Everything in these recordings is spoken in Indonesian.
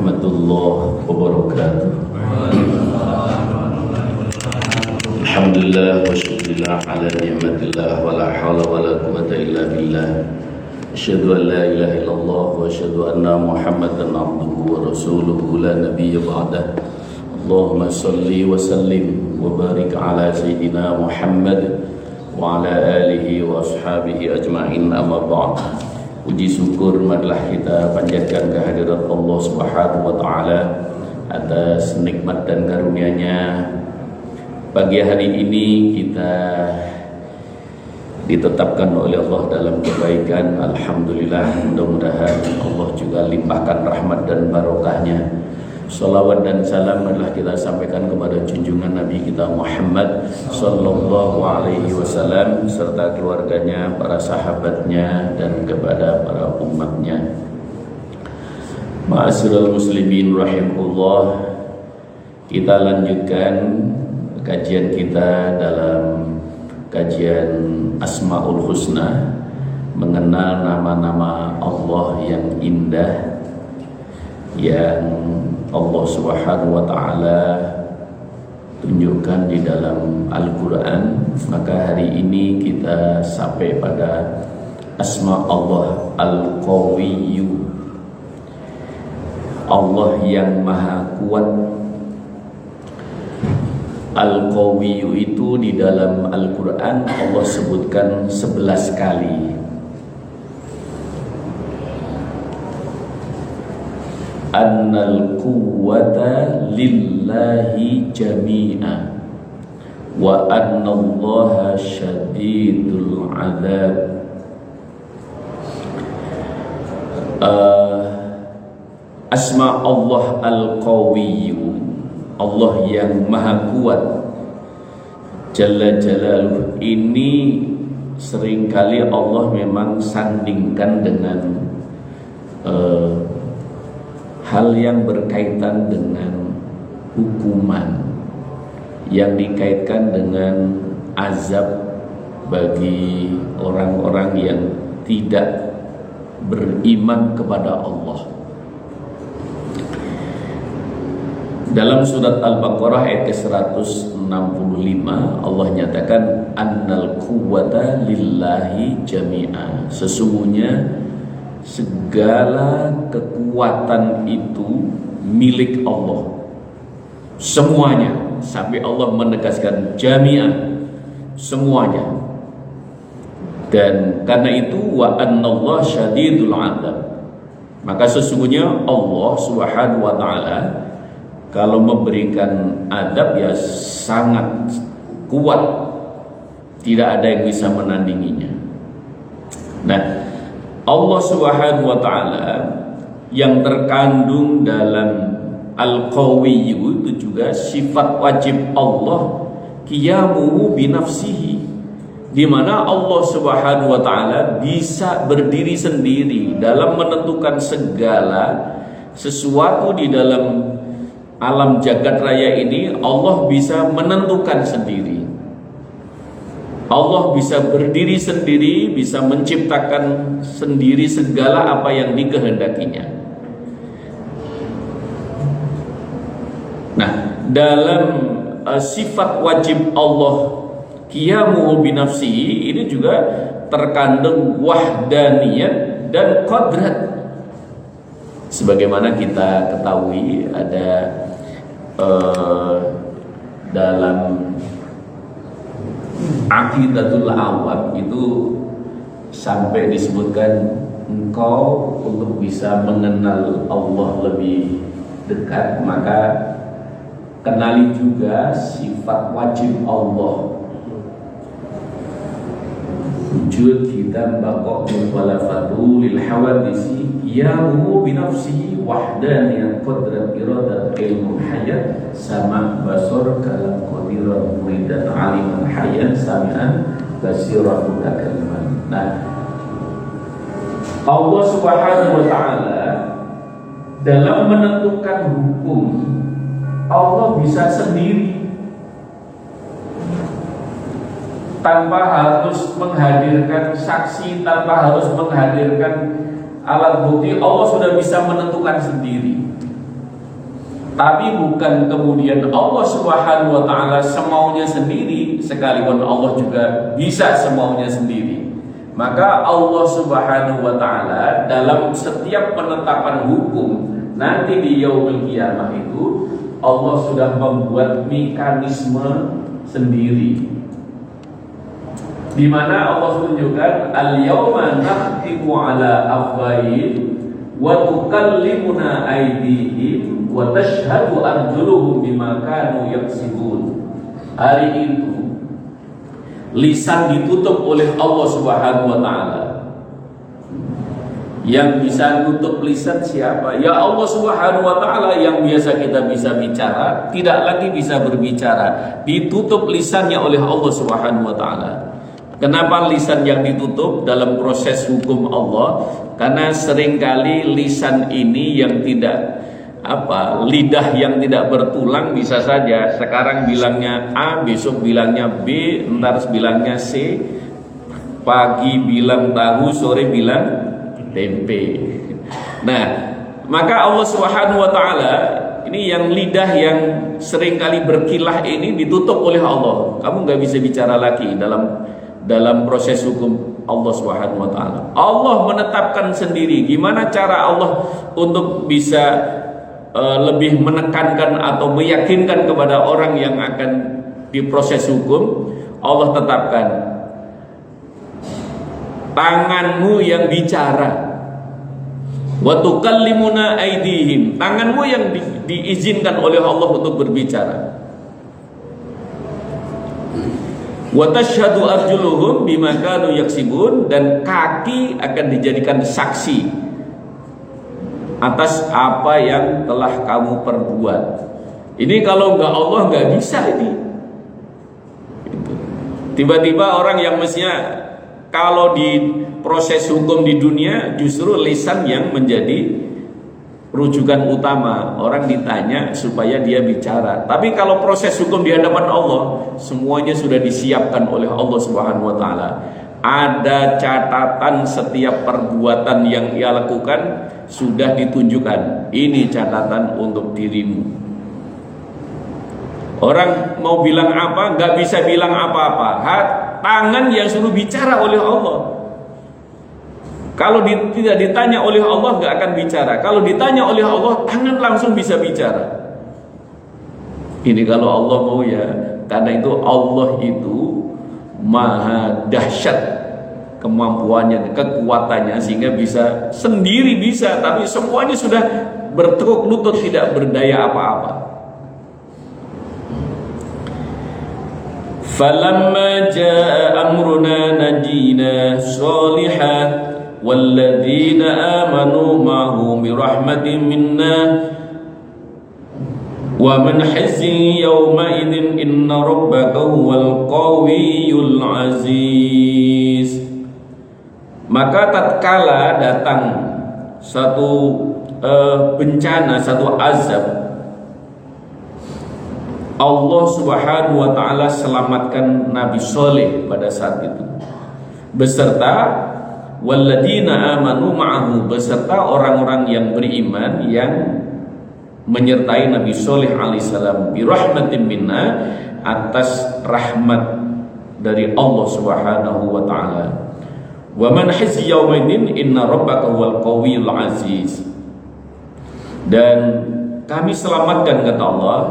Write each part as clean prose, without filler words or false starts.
warahmatullahi wabarakatuh. Alhamdulillah wa syukurillah ala ni'matillah wa la hawla wa la quwwata illa billah. Asyhadu an la ilaha illallah wa asyhadu anna Muhammadan abduhu wa rasuluhu la nabiyya ba'dah. Allahumma salli wa sallim wa barik ala sayyidina Muhammad wa ala alihi wa ashabihi ajma'in, amma ba'd. Puji syukur marilah kita panjatkan kehadirat Allah Subhanahu wa taala atas nikmat dan karunia-Nya. Pagi hari ini kita ditetapkan oleh Allah dalam kebaikan. Alhamdulillah, mudah-mudahan Allah juga limpahkan rahmat dan barokahnya. Salawat dan salam adalah kita sampaikan kepada junjungan Nabi kita Muhammad sallallahu alaihi wasallam serta keluarganya, para sahabatnya, dan kepada para umatnya. Ma'asyiral muslimin rahimahullah, kita lanjutkan kajian kita dalam kajian Asmaul Husna, mengenal nama-nama Allah yang indah yang Allah Subhanahu wa taala tunjukkan di dalam Al-Qur'an. Maka hari ini kita sampai pada asma Allah Al-Qawiyyu, Allah yang maha kuat. Al-Qawiyyu itu di dalam Al-Qur'an Allah sebutkan 11 kali. Annal quwwata lillahi jami'a wa annallaha syadidul adzab. Asma Allah Al-Qawiyyu, Allah yang maha kuat Jalla Jalaluh. Ini seringkali Allah memang sandingkan dengan hal yang berkaitan dengan hukuman, yang dikaitkan dengan azab bagi orang-orang yang tidak beriman kepada Allah. Dalam surat Al-Baqarah ayat ke-165 Allah nyatakan annal quwwata lillahi jami'a, sesungguhnya segala kekuatan itu milik Allah semuanya, sampai Allah menegaskan jami'an, semuanya. Dan karena itu wa annallaha syadidul adzab, maka sesungguhnya Allah Subhanahu wa taala kalau memberikan adab ya sangat kuat, tidak ada yang bisa menandinginya. Nah, Allah Subhanahu wa taala yang terkandung dalam Al-Qawiyyu itu juga sifat wajib Allah qiyamuhu binafsihi, di mana Allah Subhanahu wa taala bisa berdiri sendiri dalam menentukan segala sesuatu di dalam alam jagat raya ini. Allah bisa menentukan sendiri. Allah bisa berdiri sendiri, bisa menciptakan sendiri segala apa yang dikehendakinya. Nah, dalam sifat wajib Allah qiyamuhu binafsihi ini juga terkandung wahdaniyat dan qadrat. Sebagaimana kita ketahui ada dalam Aqidatul Awam itu sampai disebutkan engkau untuk bisa mengenal Allah lebih dekat, maka kenali juga sifat wajib Allah. Wujud kita baqo mukhalafatu lil hawadisi yahu binafsihi wahdaniyat qadrat iradat ilmu hayat sama basor kalam qadiran muridan aliman hayat sami'an basiran mutakalliman. Nah, Allah Subhanahu wa taala dalam menentukan hukum Allah bisa sendiri tanpa harus menghadirkan saksi, tanpa harus menghadirkan alat bukti. Allah sudah bisa menentukan sendiri. Tapi bukan kemudian Allah Subhanahu wa taala semaunya sendiri, sekalipun Allah juga bisa semaunya sendiri. Maka Allah Subhanahu wa taala dalam setiap penetapan hukum nanti di yaumul qiyamah itu Allah sudah membuat mekanisme sendiri, di mana Allah tunjukkan al-yauma nakhtimu ala afwahihim wa tukallimuna aydihim wa tashhadu arjuluhum bima kanu yaksibun. Hari itu lisan ditutup oleh Allah Subhanahu wa taala. Yang bisa tutup lisan siapa? Ya Allah Subhanahu wa taala. Yang biasa kita bisa bicara tidak lagi bisa berbicara, ditutup lisannya oleh Allah Subhanahu wa taala. Kenapa lisan yang ditutup dalam proses hukum Allah? Karena seringkali lisan ini yang tidak lidah yang tidak bertulang bisa saja sekarang bilangnya A, besok bilangnya B, ntar bilangnya C, pagi bilang tahu, sore bilang tempe. Nah, maka Allah Subhanahu wa taala ini yang lidah yang seringkali berkilah ini ditutup oleh Allah. Kamu nggak bisa bicara lagi dalam proses hukum Allah Subhanahu wa taala. Allah menetapkan sendiri gimana cara Allah untuk bisa lebih menekankan atau meyakinkan kepada orang yang akan diproses hukum. Allah tetapkan tanganmu yang bicara, wa tukallimuna aydihim, tanganmu yang diizinkan oleh Allah untuk berbicara, wa tashhadu arjuluhum bima kanu yaksibun, dan kaki akan dijadikan saksi atas apa yang telah kamu perbuat. Ini kalau nggak Allah nggak bisa ini. Tiba-tiba orang yang mestinya kalau di proses hukum di dunia justru lisan yang menjadi rujukan utama, orang ditanya supaya dia bicara. Tapi kalau proses hukum di hadapan Allah, semuanya sudah disiapkan oleh Allah Subhanahu wa taala. Ada catatan setiap perbuatan yang ia lakukan sudah ditunjukkan. Ini catatan untuk dirimu. Orang mau bilang apa, nggak bisa bilang apa-apa. Tangan yang suruh bicara oleh Allah. Kalau tidak ditanya oleh Allah nggak akan bicara. Kalau ditanya oleh Allah, tangan langsung bisa bicara. Ini kalau Allah mau ya. Karena itu Allah itu maha dahsyat kemampuannya, kekuatannya, sehingga bisa sendiri bisa, tapi semuanya sudah bertekuk lutut, tidak berdaya apa-apa. Falamma jaa amruna najina shalihan walladzina amanu ma'ahu birahmatin minna wa man hazzi yawma idzin inna rabbaka huwal qawiyyul aziz. Maka tatkala datang satu bencana, satu azab, Allah Subhanahu wa taala selamatkan Nabi Soleh pada saat itu beserta walladzina amanu ma'ahu, beserta orang-orang yang beriman yang menyertai Nabi Soleh alaihissalam, birahmatin minna, atas rahmat dari Allah Subhanahu wa taala. Wa man hizzi yaumaidin inna rabbaka huwal qawiyyul aziz. Dan kami selamatkan, kata Allah,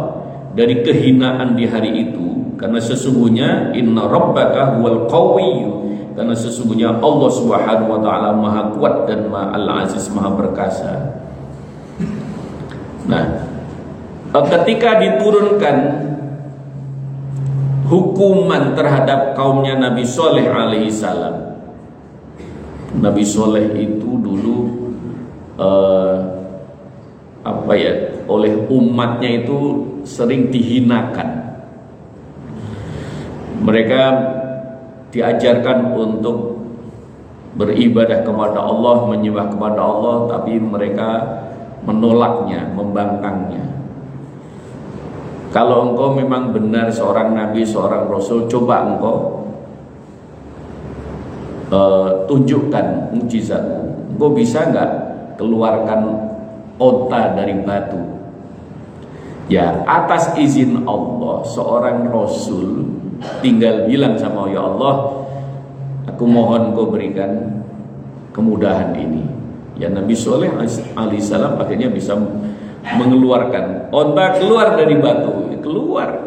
dari kehinaan di hari itu, karena sesungguhnya inna rabbaka huwal qawiyyu, karena sesungguhnya Allah Subhanahu wa taala maha kuat dan maha al-aziz, maha perkasa. Nah, ketika diturunkan hukuman terhadap kaumnya Nabi Soleh alaihi salam, Nabi Soleh itu dulu oleh umatnya itu sering dihinakan. Mereka diajarkan untuk beribadah kepada Allah, menyembah kepada Allah, tapi mereka menolaknya, membangkangnya. Kalau engkau memang benar seorang nabi, seorang rasul, coba engkau tunjukkan mukjizatmu. Engkau bisa nggak keluarkan onta dari batu? Ya, atas izin Allah seorang Rasul tinggal bilang sama ya Allah, aku mohon kau berikan kemudahan ini. Ya, Nabi Soleh alaihissalam akhirnya bisa mengeluarkan onta keluar dari batu, keluar.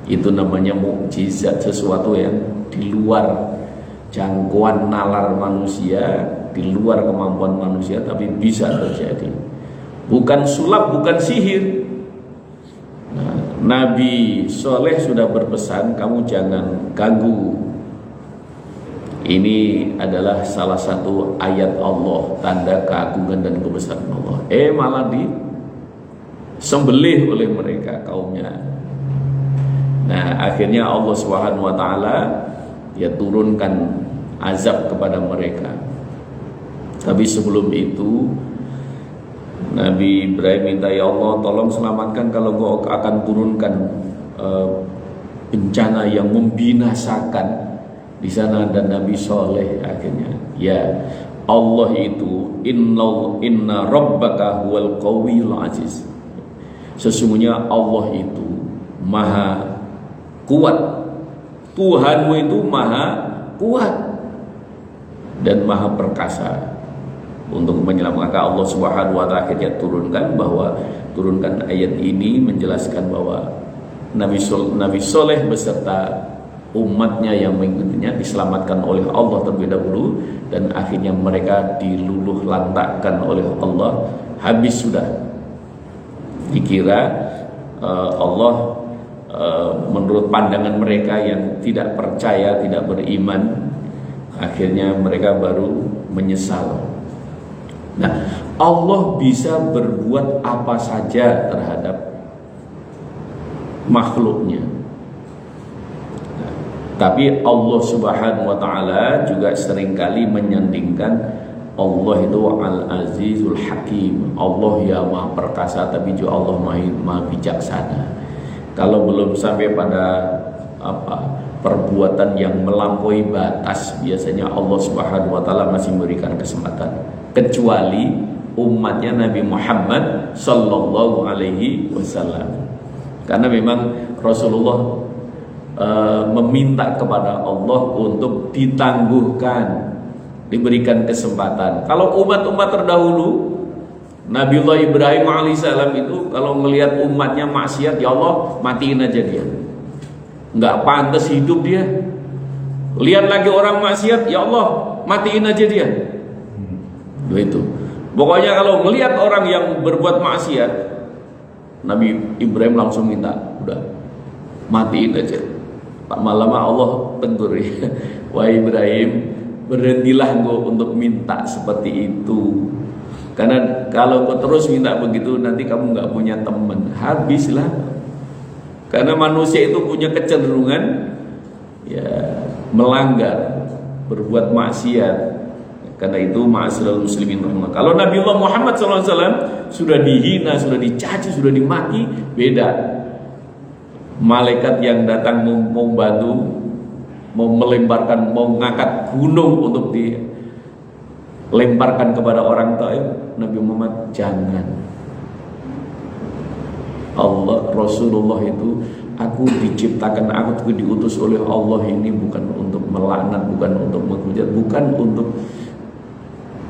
Itu namanya mukjizat, sesuatu yang di luar jangkauan nalar manusia, di luar kemampuan manusia, tapi bisa terjadi. Bukan sulap, bukan sihir. Nah, Nabi Soleh sudah berpesan, kamu jangan ganggu. Ini adalah salah satu ayat Allah, tanda keagungan dan kebesaran Allah. Malah disembelih oleh mereka kaumnya. Nah, akhirnya Allah Subhanahu wa taala ya turunkan azab kepada mereka. Tapi sebelum itu Nabi Ibrahim minta, ya Allah tolong selamatkan kalau Engkau akan turunkan bencana yang membinasakan di sana. Dan Nabi Soleh akhirnya, ya Allah itu inna rabbaka huwal qawiyul aziz. Sesungguhnya Allah itu maha kuat. Tuhanmu itu maha kuat dan maha perkasa. Untuk menyelamatkan, Allah Subhanahu wa taala akhirnya turunkan ayat ini menjelaskan bahwa Nabi Soleh beserta umatnya yang mengikutinya diselamatkan oleh Allah terlebih dahulu, dan akhirnya mereka diluluh lantakkan oleh Allah. Habis sudah. Dikira Allah menurut pandangan mereka yang tidak percaya, tidak beriman, akhirnya mereka baru menyesal. Nah, Allah bisa berbuat apa saja terhadap makhluknya. Nah, tapi Allah Subhanahu wa taala juga seringkali menyandingkan Allah itu Al-Azizul Hakim. Allah ya Maha Perkasa, tapi juga Allah Maha Bijaksana. Kalau belum sampai pada perbuatan yang melampaui batas, biasanya Allah Subhanahu wa taala masih memberikan kesempatan, kecuali umatnya Nabi Muhammad sallallahu alaihi wasallam. Karena memang Rasulullah meminta kepada Allah untuk ditangguhkan, diberikan kesempatan. Kalau umat-umat terdahulu, Nabiullah Ibrahim alaihissalam itu kalau melihat umatnya maksiat, ya Allah matiin aja dia, nggak pantas hidup dia. Lihat lagi orang maksiat, ya Allah matiin aja dia. Itu pokoknya kalau melihat orang yang berbuat maksiat, Nabi Ibrahim langsung minta, udah matiin aja. Lama-lama Allah tegur, wahai Ibrahim, berhentilah engkau untuk minta seperti itu. Karena kalau kau terus minta begitu, nanti kamu nggak punya teman, habislah. Karena manusia itu punya kecenderungan ya melanggar, berbuat maksiat. Karena itu ma'asyiral muslimin rahimah. Kalau Nabiullah Muhammad SAW sudah dihina, sudah dicaci, sudah dimaki, beda. Malaikat yang datang mau bantu, mau melemparkan, mau ngangkat gunung untuk dilemparkan kepada orang Taif, Nabi Muhammad jangan. Allah, Rasulullah itu, aku diciptakan, aku diutus oleh Allah ini bukan untuk melaknat, bukan untuk menghujat, bukan untuk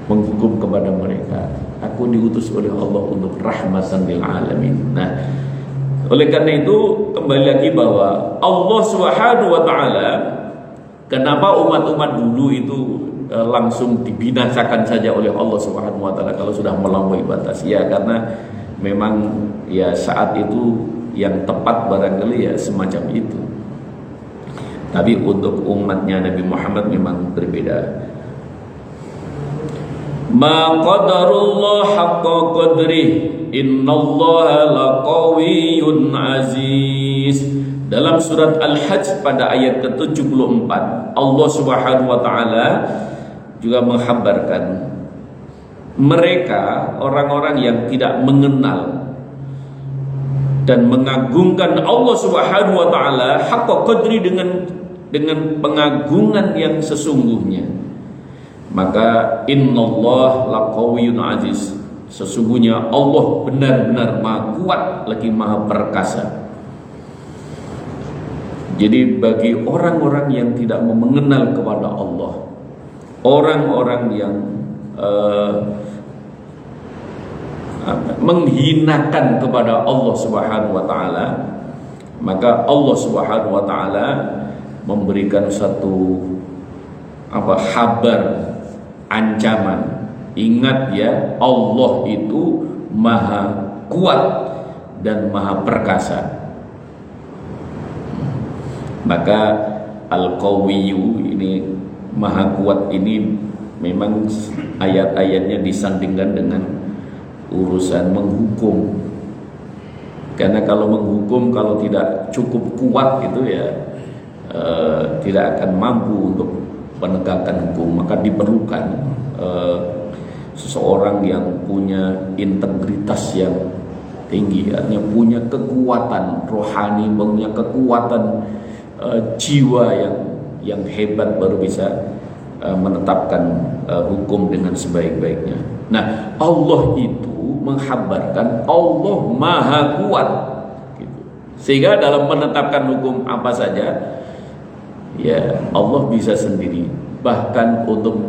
menghukum kepada mereka. Aku diutus oleh Allah untuk rahmatan lil alamin. Nah, oleh karena itu kembali lagi bahwa Allah Subhanahu wa taala, kenapa umat-umat dulu itu langsung dibinasakan saja oleh Allah Subhanahu wa taala kalau sudah melampaui batas? Ya karena memang ya saat itu yang tepat barangkali ya semacam itu. Tapi untuk umatnya Nabi Muhammad memang berbeda. Ma qadarullah haqqa qadrih, innallaha laqawiyyun aziz. Dalam surat Al-Hajj pada ayat ke-74, Allah Subhanahu wa taala juga menghabarkan mereka orang-orang yang tidak mengenal dan mengagungkan Allah Subhanahu wa taala haqqa qadri, dengan pengagungan yang sesungguhnya. Maka innallah laqawiyyun aziz, Sesungguhnya Allah benar-benar maha kuat lagi maha perkasa. Jadi bagi orang-orang yang tidak mengenal kepada Allah, orang-orang yang menghinakan kepada Allah Subhanahu wa taala, maka Allah Subhanahu wa taala memberikan satu kabar ancaman. Ingat ya, Allah itu maha kuat dan maha perkasa. Maka Al-Qawiyyu ini maha kuat ini memang ayat-ayatnya disandingkan dengan urusan menghukum. Karena kalau menghukum, kalau tidak cukup kuat itu ya tidak akan mampu untuk penegakan hukum. Maka diperlukan seseorang yang punya integritas yang tinggi, artinya punya kekuatan rohani, punya kekuatan jiwa yang hebat, baru bisa menetapkan hukum dengan sebaik-baiknya. Nah, Allah itu menghabarkan Allah maha kuat gitu. Sehingga dalam menetapkan hukum apa saja ya Allah bisa sendiri. Bahkan untuk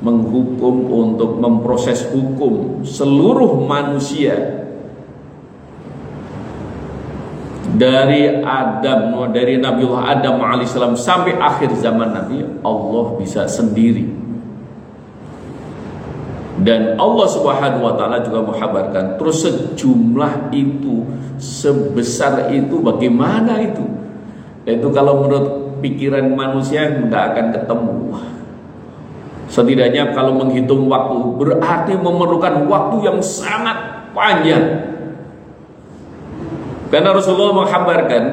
menghukum, untuk memproses hukum seluruh manusia dari Nabiullah Adam alaihissalam sampai akhir zaman Nabi, Allah bisa sendiri. Dan Allah Subhanahu wa taala juga menghabarkan, terus sejumlah itu, sebesar itu, bagaimana itu? Itu kalau menurut pikiran manusia nggak akan ketemu. Setidaknya kalau menghitung waktu berarti memerlukan waktu yang sangat panjang. Karena Rasulullah menghabarkan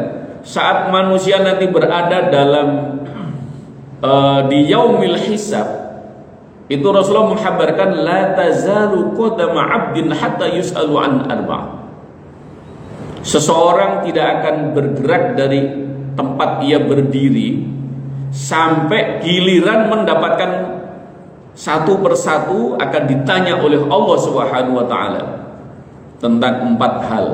saat manusia nanti berada dalam di yaumil hisab, itu Rasulullah menghabarkan la tazalu qadama 'abdin hatta yus'alu an arba'. Seseorang tidak akan bergerak dari tempat ia berdiri sampai giliran mendapatkan satu persatu akan ditanya oleh Allah Subhanahu wa taala tentang 4 hal.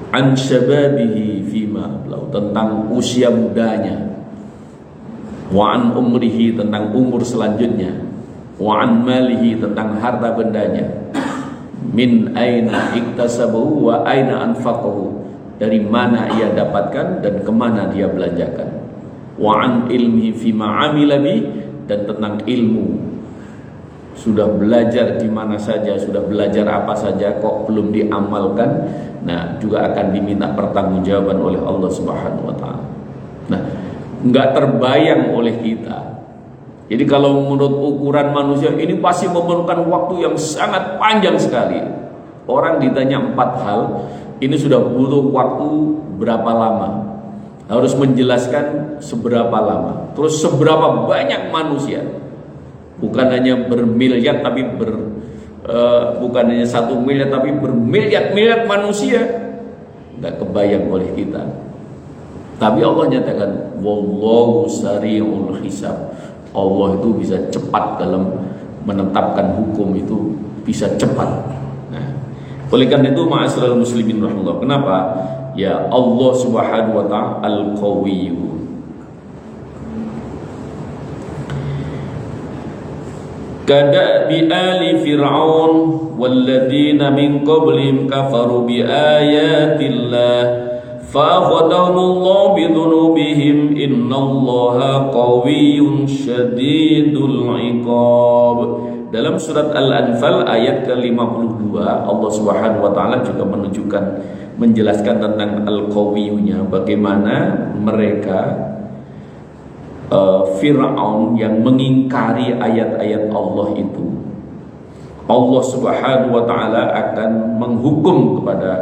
An syababihi fima, tentang usia mudanya. Wa an umrihi, tentang umur selanjutnya. Wa an malihi, tentang harta bendanya. Min aina iktasabahu wa aina anfaqahu, dari mana ia dapatkan dan kemana dia belanjakan. Wa an ilmi fima amila bi, dan tentang ilmu, sudah belajar di mana saja, sudah belajar apa saja kok belum diamalkan. Nah, juga akan diminta pertanggungjawaban oleh Allah Subhanahu wa taala. Nah, enggak terbayang oleh kita. Jadi kalau menurut ukuran manusia ini pasti memerlukan waktu yang sangat panjang sekali. Orang ditanya 4 hal, ini sudah butuh waktu berapa lama? Harus menjelaskan seberapa lama, terus seberapa banyak manusia, bukan hanya bermiliar tapi bukan hanya 1 miliar tapi bermiliar-miliar manusia, nggak kebayang oleh kita. Tapi Allah nyatakan wallahu sari'ul hisab, Allah itu bisa cepat dalam menetapkan hukum, itu bisa cepat. Nah, oleh karena itu ma'asyiral muslimin rahimahullah, kenapa? Ya Allah Subhanahu wa ta'ala Al-Qawiyyu. Kada bi ali fir'aun walladzina min qablihim kafaru bi ayatillah fa akhadahumullahu bi dhunubihim innallaha qawiyyun syadidul iqab. Dalam surat Al-Anfal ayat ke-52 Allah Subhanahu wa ta'ala juga menjelaskan tentang Al-Qawiyyunya, bagaimana mereka Fir'aun yang mengingkari ayat-ayat Allah itu, Allah Subhanahu wa ta'ala akan menghukum kepada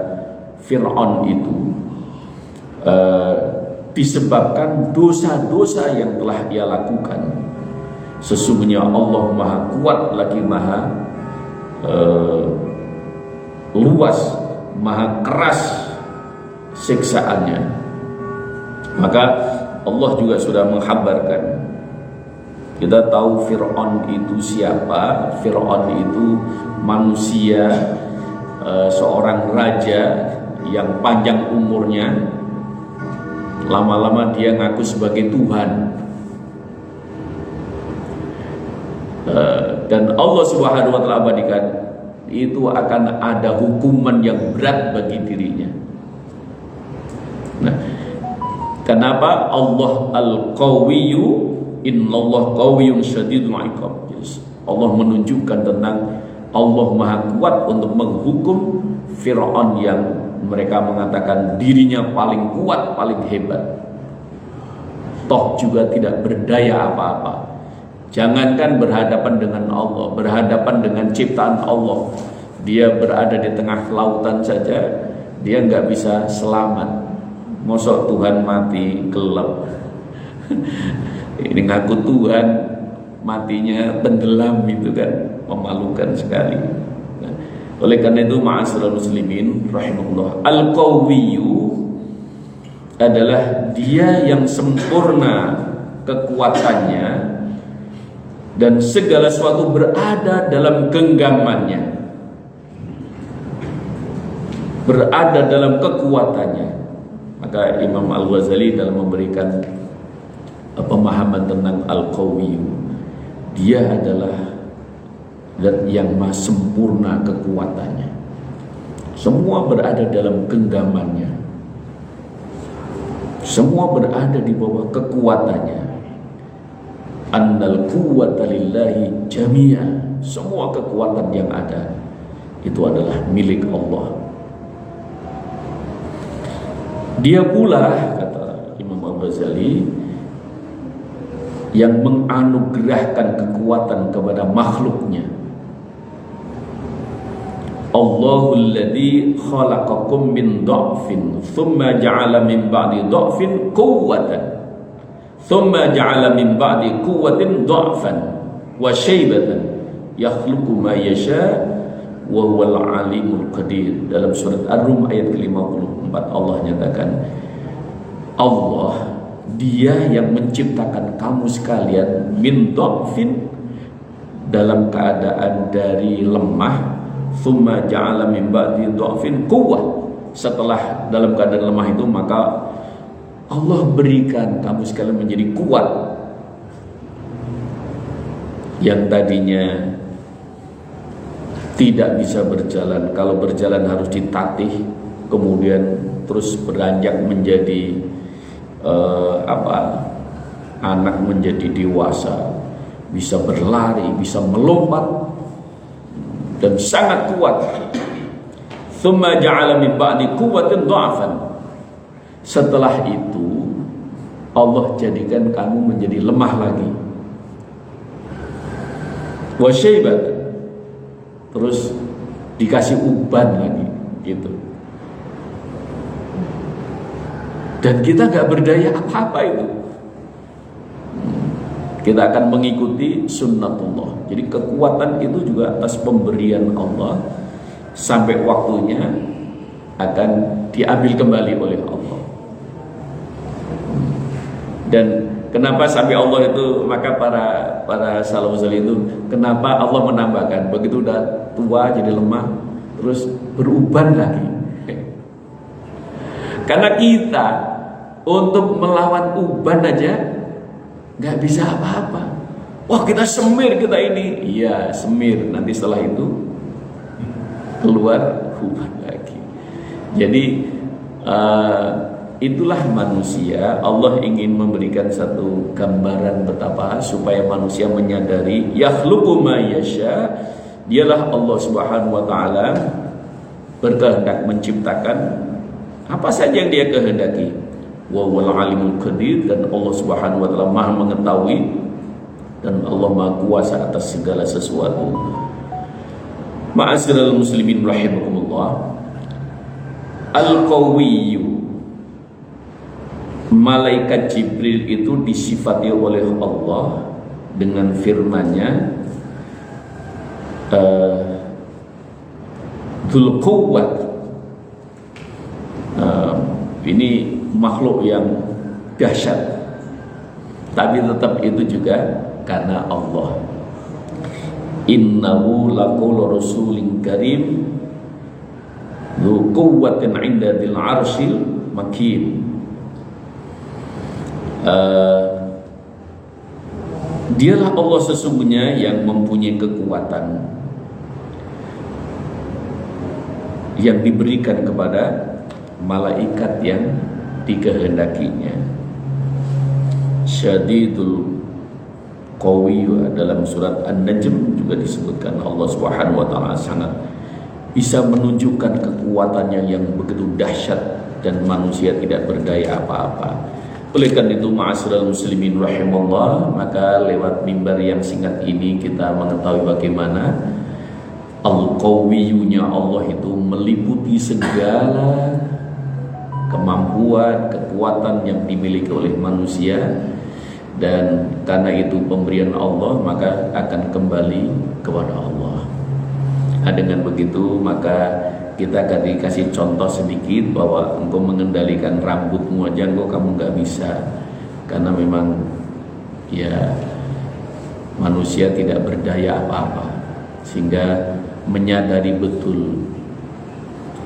Fir'aun itu disebabkan dosa-dosa yang telah ia lakukan. Sesungguhnya Allah maha kuat lagi maha luas, maha keras siksaannya. Maka Allah juga sudah menghabarkan Kita tahu Fir'aun itu siapa. Fir'aun itu manusia, seorang raja yang panjang umurnya. Lama-lama dia ngaku sebagai Tuhan. Dan Allah Subhanahu wa ta'ala abadikan itu akan ada hukuman yang berat bagi dirinya. Nah, kenapa Allah Al-Qawiyyu, innallaha qawiyyun syadidul iqab. Allah menunjukkan tentang Allah Maha Kuat untuk menghukum Fir'aun yang mereka mengatakan dirinya paling kuat, paling hebat, toh juga tidak berdaya apa-apa. Jangankan berhadapan dengan Allah, berhadapan dengan ciptaan Allah, dia berada di tengah lautan saja dia nggak bisa selamat. Mosok Tuhan mati gelap. Ini ngaku Tuhan, matinya tenggelam, itu kan memalukan sekali. Nah, oleh karena itu ma'asyiral muslimin rahimahullah, Al-Qawiyyu adalah dia yang sempurna kekuatannya dan segala sesuatu berada dalam genggamannya, berada dalam kekuatannya. Maka Imam Al-Ghazali dalam memberikan pemahaman tentang Al-Qawiyyu, dia adalah zat yang maha sempurna kekuatannya, semua berada dalam genggamannya, semua berada di bawah kekuatannya. Annal quwwata lillahi jami'a, semua kekuatan yang ada itu adalah milik Allah. Dia pula, kata Imam Al-Ghazali, yang menganugerahkan kekuatan kepada makhluknya. Allahul ladzi khalaqakum min dha'fin thumma ja'ala min ba'di dha'fin quwwatan thumma ja'ala min ba'di quwwatin dha'fan wa syaibatan yakhluqu ma yasha wa huwal alimul qadir. Dalam surat Ar-Rum ayat ke-54 Allah nyatakan, Allah dia yang menciptakan kamu sekalian min dha'fin, dalam keadaan dari lemah, thumma ja'ala min ba'di dha'fin quwwah, setelah dalam keadaan lemah itu maka Allah berikan kamu sekalian menjadi kuat. Yang tadinya tidak bisa berjalan, kalau berjalan harus ditatih, kemudian terus beranjak menjadi anak menjadi dewasa, bisa berlari, bisa melompat dan sangat kuat. Tsumma ja'ala min ba'di quwwatin dha'fan. Setelah itu Allah jadikan kamu menjadi lemah lagi. Wa syaibat, terus dikasih uban lagi gitu. Dan kita gak berdaya apa-apa itu. Kita akan mengikuti sunnatullah. Jadi kekuatan itu juga atas pemberian Allah, sampai waktunya akan diambil kembali oleh Allah. Dan kenapa sampai Allah itu, maka para salafus salih itu, kenapa Allah menambahkan begitu udah tua jadi lemah terus beruban lagi? Karena kita untuk melawan uban aja nggak bisa apa-apa. Wah, kita semir kita ini. Iya, semir. Nanti setelah itu keluar uban lagi. Jadi itulah manusia. Allah ingin memberikan satu gambaran betapa supaya manusia menyadari yakhluqu ma yasha. Dialah Allah Subhanahu wa taala berkehendak menciptakan apa saja yang Dia kehendaki. Wa huwal alimul qadir, dan Allah Subhanahu wa taala Maha mengetahui dan Allah Maha kuasa atas segala sesuatu. Ma'asyiral muslimin rahimakumullah, Al-Qawiyyu, malaikat Jibril itu disifati oleh Allah dengan firman-Nya Dzul Quwwah. Ini makhluk yang dahsyat, tapi tetap itu juga karena Allah. Innahu laqawlu rasulin karim dzu quwwatin 'inda dzil 'arsyil makin. Dialah Allah sesungguhnya yang mempunyai kekuatan yang diberikan kepada malaikat yang dikehendakinya. Syadidul Qawi, dalam surat An-Najm juga disebutkan Allah Subhanahu wa taala sangat bisa menunjukkan kekuatannya yang begitu dahsyat dan manusia tidak berdaya apa-apa. Oleh karena itu, ma'asyiral muslimin rahimallah, maka lewat mimbar yang singkat ini kita mengetahui bagaimana Al-Qawiyunya Allah itu meliputi segala kemampuan, kekuatan yang dimiliki oleh manusia, dan karena itu pemberian Allah maka akan kembali kepada Allah. Nah, dengan begitu maka kita akan dikasih contoh sedikit bahwa engkau mengendalikan rambutmu aja engkau kamu nggak bisa, karena memang ya manusia tidak berdaya apa-apa, sehingga menyadari betul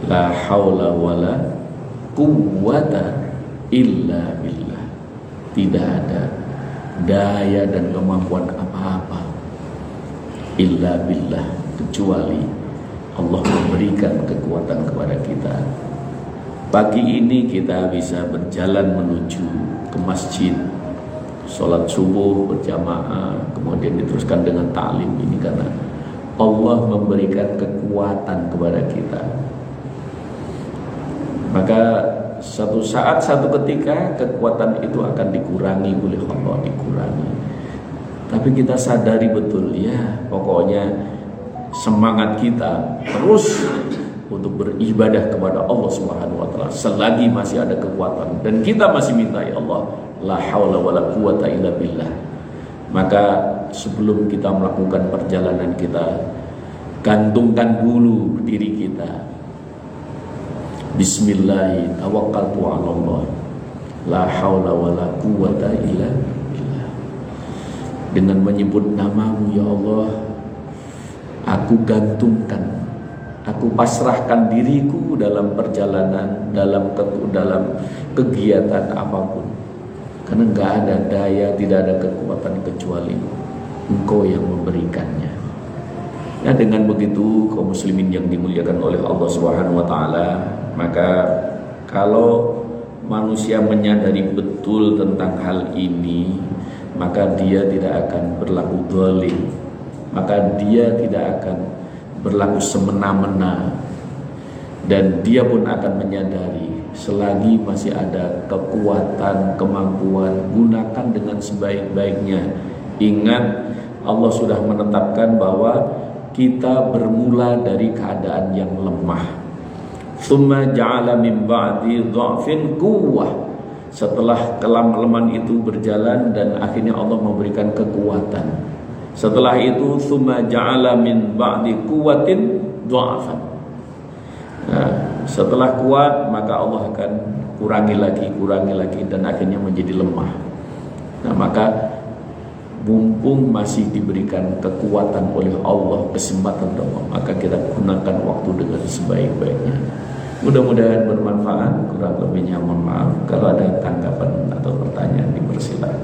la haula wala quwwata illa billah, tidak ada daya dan kemampuan apa-apa illa billah, kecuali Allah memberikan kekuatan kepada kita. Pagi ini kita bisa berjalan menuju ke masjid, sholat subuh berjamaah, kemudian diteruskan dengan ta'lim ini karena Allah memberikan kekuatan kepada kita. Maka satu saat, satu ketika kekuatan itu akan dikurangi oleh Allah, dikurangi. Tapi kita sadari betul, ya pokoknya semangat kita terus untuk beribadah kepada Allah Subhanahu wa taala selagi masih ada kekuatan, dan kita masih minta, ya Allah, la haula wala quwata illa billah. Maka sebelum kita melakukan perjalanan kita, gantungkan dulu diri kita. Bismillah, tawakkaltu 'ala Allah, la haula wala quwata illa billah. Dengan menyebut namamu, ya Allah, aku gantungkan, aku pasrahkan diriku dalam perjalanan, dalam kegiatan apapun, karena nggak ada daya, tidak ada kekuatan kecuali Engkau yang memberikannya. Nah, dengan begitu kaum muslimin yang dimuliakan oleh Allah Subhanahu wa taala, maka kalau manusia menyadari betul tentang hal ini, maka dia tidak akan berlaku zalim, maka dia tidak akan berlaku semena-mena, dan dia pun akan menyadari selagi masih ada kekuatan, kemampuan, gunakan dengan sebaik-baiknya. Ingat, Allah sudah menetapkan bahwa kita bermula dari keadaan yang lemah. Tsumma ja'ala min ba'di dha'fin quwwah. Setelah kelemahan itu berjalan dan akhirnya Allah memberikan kekuatan. Setelah itu tsumma ja'ala min ba'di quwwatin dha'fan. Nah, setelah kuat maka Allah akan kurangi lagi dan akhirnya menjadi lemah. Nah, maka mumpung masih diberikan kekuatan oleh Allah, kesempatan Allah, maka kita gunakan waktu dengan sebaik-baiknya. Mudah-mudahan bermanfaat, kurang lebihnya mohon maaf. Kalau ada tanggapan atau pertanyaan dipersilakan.